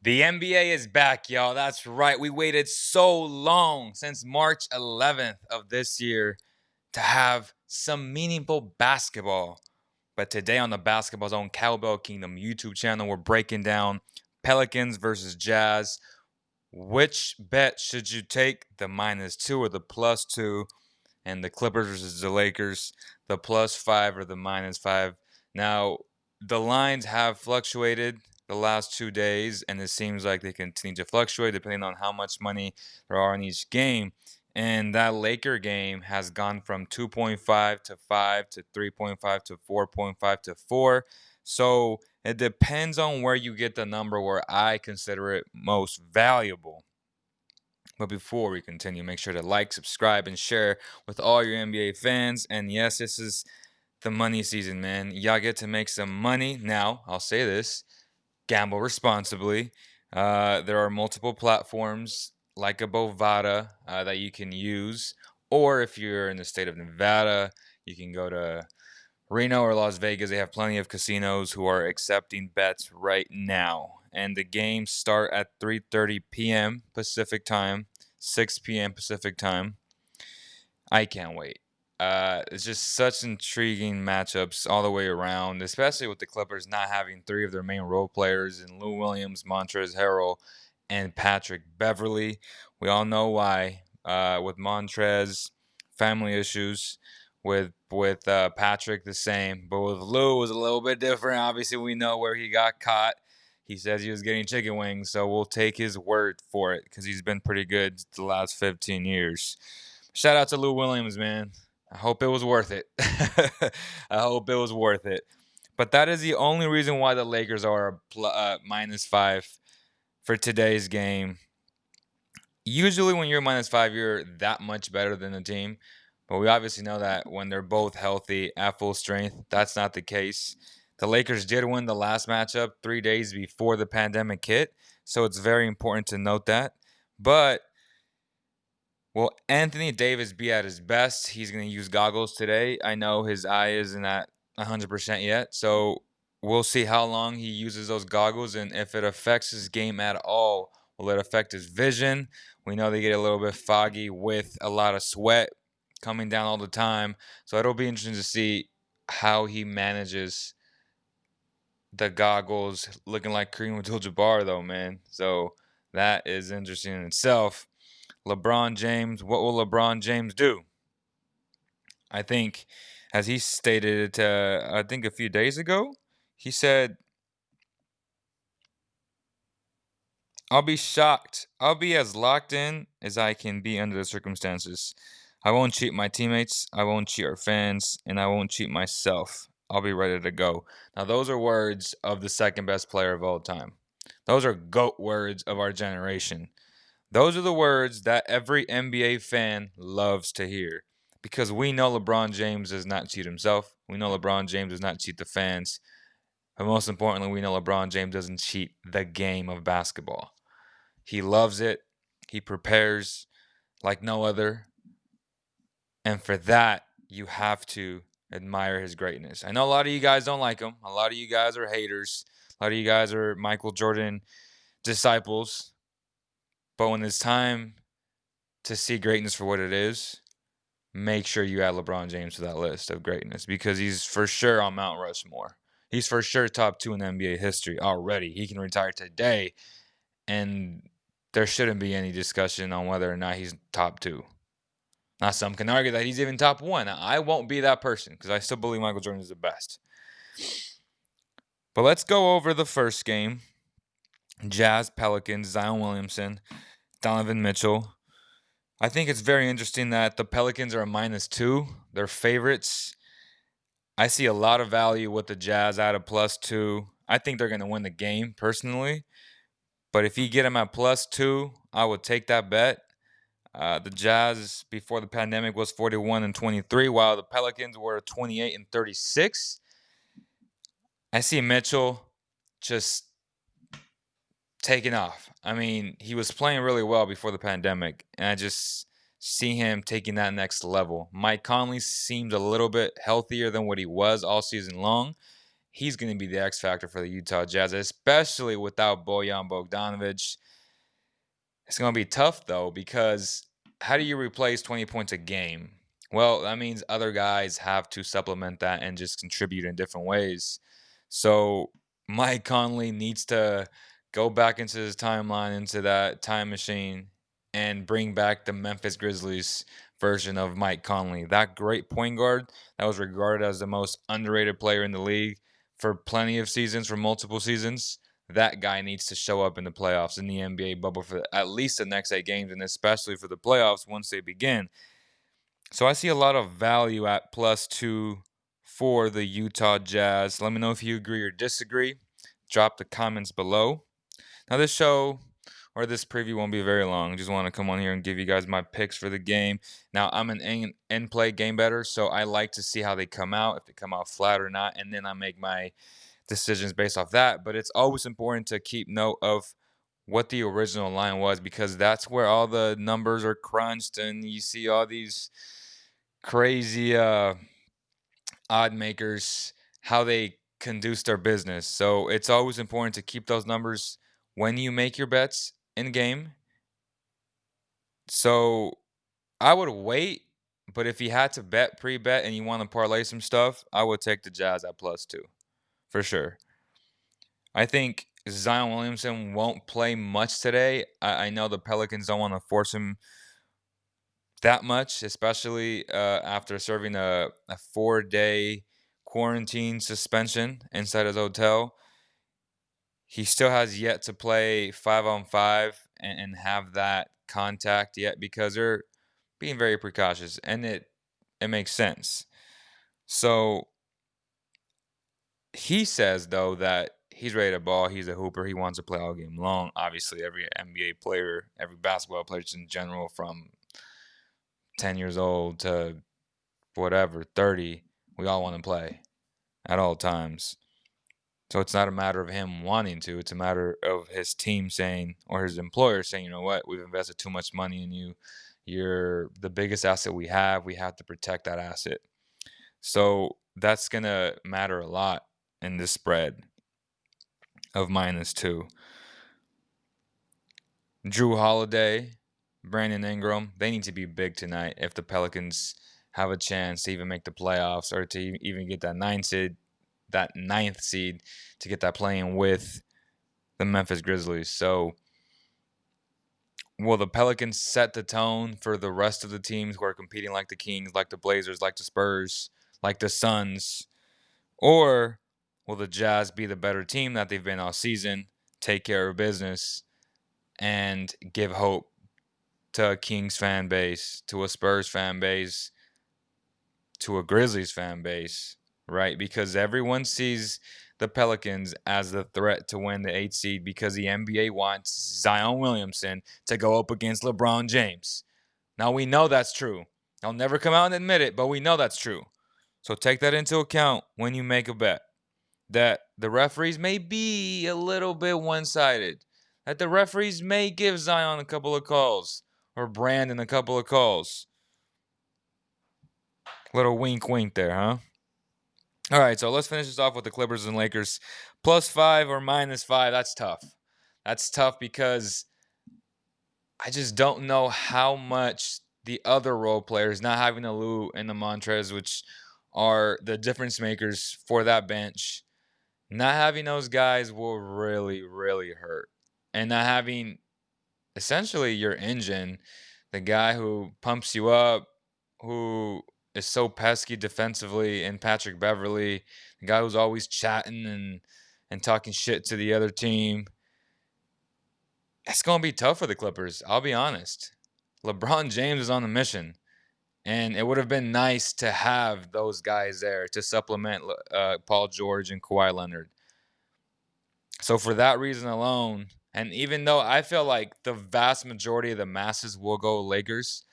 The NBA is back, y'all. That's right. We waited so long since March 11th of this year to have some meaningful basketball. But today on the Basketball Zone Cowbell Kingdom YouTube channel, we're breaking down Pelicans versus Jazz. Which bet should you take? The -2 or the +2? And the Clippers versus the Lakers, the +5 or the -5. Now, the lines have fluctuated the last 2 days, and it seems like they continue to fluctuate depending on how much money there are in each game. And that Laker game has gone from 2.5 to 5 to 3.5 to 4.5 to 4. So it depends on where you get the number where I consider it most valuable. But before we continue, make sure to like, subscribe, and share with all your NBA fans. And yes, this is the money season, man. Y'all get to make some money. Now, I'll say this, gamble responsibly. There are multiple platforms like a Bovada that you can use. Or if you're in the state of Nevada, you can go to Reno or Las Vegas. They have plenty of casinos who are accepting bets right now. And the games start at 3:30 p.m. Pacific time, 6 p.m. Pacific time. I can't wait. It's just such intriguing matchups all the way around, especially with the Clippers not having three of their main role players in Lou Williams, Montrezl Harrell, and Patrick Beverly. We all know why. With Montrez, family issues. With Patrick, the same. But with Lou, it was a little bit different. Obviously, we know where he got caught. He says he was getting chicken wings, so we'll take his word for it because he's been pretty good the last 15 years. Shout out to Lou Williams, man. I hope it was worth it. I hope it was worth it. But that is the only reason why the Lakers are -5 for today's game. Usually, when you're -5, you're that much better than the team. But we obviously know that when they're both healthy at full strength, that's not the case. The Lakers did win the last matchup 3 days before the pandemic hit, so it's very important to note that. But will Anthony Davis be at his best? He's going to use goggles today. I know his eye isn't at 100% yet, so we'll see how long he uses those goggles and if it affects his game at all. Will it affect his vision? We know they get a little bit foggy with a lot of sweat coming down all the time, so it'll be interesting to see how he manages the goggles looking like Kareem Abdul-Jabbar, though, man. So that is interesting in itself. LeBron James, what will LeBron James do? I think, as he stated, I think a few days ago, he said, I'll be shocked. I'll be as locked in as I can be under the circumstances. I won't cheat my teammates, I won't cheat our fans, and I won't cheat myself. I'll be ready to go. Now, those are words of the second best player of all time. Those are GOAT words of our generation. Those are the words that every NBA fan loves to hear because we know LeBron James does not cheat himself. We know LeBron James does not cheat the fans. But most importantly, we know LeBron James doesn't cheat the game of basketball. He loves it. He prepares like no other. And for that, you have to admire his greatness. I know a lot of you guys don't like him. A lot of you guys are haters. A lot of you guys are Michael Jordan disciples. But when it's time to see greatness for what it is, make sure you add LeBron James to that list of greatness because he's for sure on Mount Rushmore. He's for sure top 2 in NBA history already. He can retire today, and there shouldn't be any discussion on whether or not he's top 2. Now, some can argue that he's even top 1. Now, I won't be that person because I still believe Michael Jordan is the best. But let's go over the first game. Jazz, Pelicans, Zion Williamson, Donovan Mitchell. I think it's very interesting that the Pelicans are a -2. They're favorites. I see a lot of value with the Jazz at a +2. I think they're going to win the game personally. But if you get them at +2, I would take that bet. The Jazz before the pandemic was 41-23, while the Pelicans were 28-36. I see Mitchell just taking off. I mean, he was playing really well before the pandemic, and I just see him taking that next level. Mike Conley seems a little bit healthier than what he was all season long. he's going to be the X factor for the Utah Jazz, especially without Bojan Bogdanovic. It's going to be tough, though, because how do you replace 20 points a game? Well, that means other guys have to supplement that and just contribute in different ways. So Mike Conley needs to go back into his timeline, into that time machine, and bring back the Memphis Grizzlies version of Mike Conley. That great point guard that was regarded as the most underrated player in the league for plenty of seasons, for multiple seasons. That guy needs to show up in the playoffs, in the NBA bubble, for at least the next 8 games, and especially for the playoffs once they begin. So I see a lot of value at +2 for the Utah Jazz. Let me know if you agree or disagree. Drop the comments below. Now this show or this preview won't be very long. I just want to come on here and give you guys my picks for the game. Now I'm an in-play game bettor, so I like to see how they come out, if they come out flat or not, and then I make my decisions based off that. But it's always important to keep note of what the original line was, because that's where all the numbers are crunched and you see all these crazy odd makers, how they conduce their business. So it's always important to keep those numbers when you make your bets in game. So I would wait, but if you had to bet pre-bet and you want to parlay some stuff, I would take the Jazz at +2 for sure. I think Zion Williamson won't play much today. I know the Pelicans don't want to force him that much, especially after serving a 4-day quarantine suspension inside his hotel. He still has yet to play 5-on-5 and have that contact yet, because they're being very precautious, and it makes sense. So he says, though, that he's ready to ball. He's a hooper. He wants to play all game long. Obviously, every NBA player, every basketball player in general, from 10 years old to whatever, 30, we all want to play at all times. So it's not a matter of him wanting to. It's a matter of his team saying, or his employer saying, you know what, we've invested too much money in you. You're the biggest asset we have. We have to protect that asset. So that's going to matter a lot in this spread of -2. Drew Holiday, Brandon Ingram, they need to be big tonight if the Pelicans have a chance to even make the playoffs, or to even get that ninth seed to get that playing with the Memphis Grizzlies. So will the Pelicans set the tone for the rest of the teams who are competing, like the Kings, like the Blazers, like the Spurs, like the Suns? Or will the Jazz be the better team that they've been all season, take care of business, and give hope to a Kings fan base, to a Spurs fan base, to a Grizzlies fan base, right? Because everyone sees the Pelicans as the threat to win the 8th seed, because the NBA wants Zion Williamson to go up against LeBron James. Now, we know that's true. I'll never come out and admit it, but we know that's true. So take that into account when you make a bet, that the referees may be a little bit one-sided, that the referees may give Zion a couple of calls, or Brandon a couple of calls. Little wink wink there, huh? All right, so let's finish this off with the Clippers and Lakers. +5 or -5, that's tough. That's tough because I just don't know how much the other role players, not having the Lou and the Montrez, which are the difference makers for that bench, not having those guys will really, really hurt. And not having essentially your engine, the guy who pumps you up, who is so pesky defensively, and Patrick Beverly, the guy who's always chatting and talking shit to the other team. It's going to be tough for the Clippers, I'll be honest. LeBron James is on the mission, and it would have been nice to have those guys there to supplement Paul George and Kawhi Leonard. So for that reason alone, and even though I feel like the vast majority of the masses will go Lakers,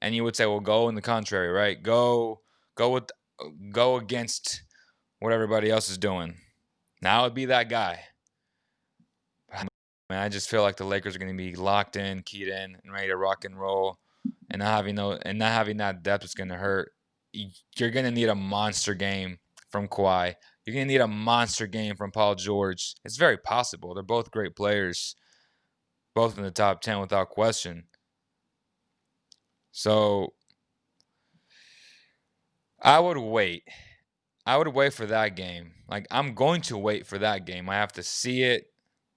and you would say, well, go in the contrary, right? Go against what everybody else is doing. Now it'd be that guy. Man, I just feel like the Lakers are going to be locked in, keyed in, and ready to rock and roll. And not having that depth is going to hurt. You're going to need a monster game from Kawhi. You're going to need a monster game from Paul George. It's very possible. They're both great players, both in the top 10 without question. So I would wait. I would wait for that game. Like, I'm going to wait for that game. I have to see it,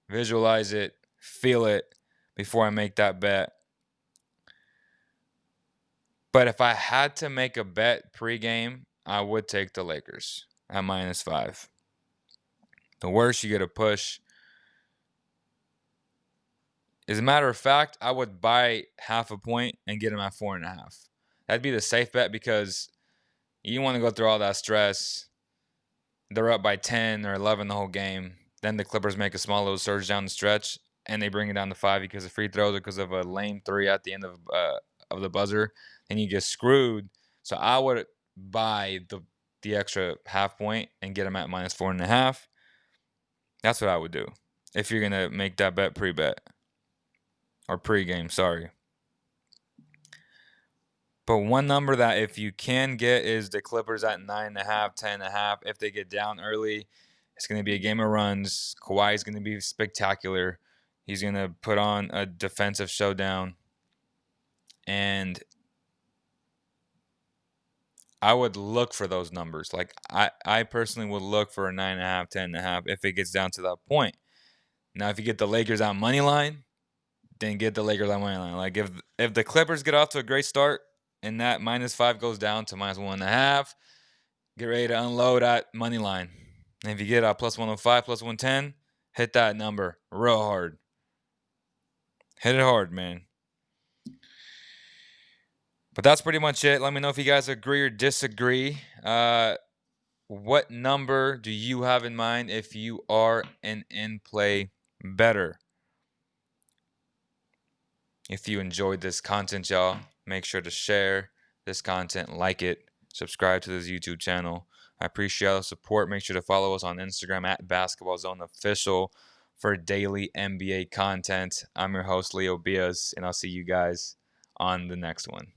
visualize it, feel it before I make that bet. But if I had to make a bet pregame, I would take the Lakers at -5. The worst, you get a push. As a matter of fact, I would buy half a point and get them at 4.5. That'd be the safe bet because you want to go through all that stress. They're up by 10 or 11 the whole game. Then the Clippers make a small little surge down the stretch, and they bring it down to 5 because of free throws or because of a lame 3 at the end of the buzzer. And you get screwed. So I would buy the extra half point and get them at -4.5. That's what I would do if you're going to make that bet pre-bet. Or pregame, sorry. But one number that if you can get is the Clippers at 9.5, 10.5. If they get down early, it's going to be a game of runs. Kawhi is going to be spectacular. He's going to put on a defensive showdown. And I would look for those numbers. Like, I personally would look for a 9.5, 10.5 if it gets down to that point. Now, if you get the Lakers on money line, then get the Lakers on money line. Like, if the Clippers get off to a great start and that -5 goes down to -1.5, get ready to unload at money line. And if you get a +105, +110, hit that number real hard. Hit it hard, man. But that's pretty much it. Let me know if you guys agree or disagree. What number do you have in mind if you are an in-play bettor? If you enjoyed this content, y'all, make sure to share this content, like it, subscribe to this YouTube channel. I appreciate all the support. Make sure to follow us on Instagram at BasketballZoneOfficial for daily NBA content. I'm your host, Leo Bias, and I'll see you guys on the next one.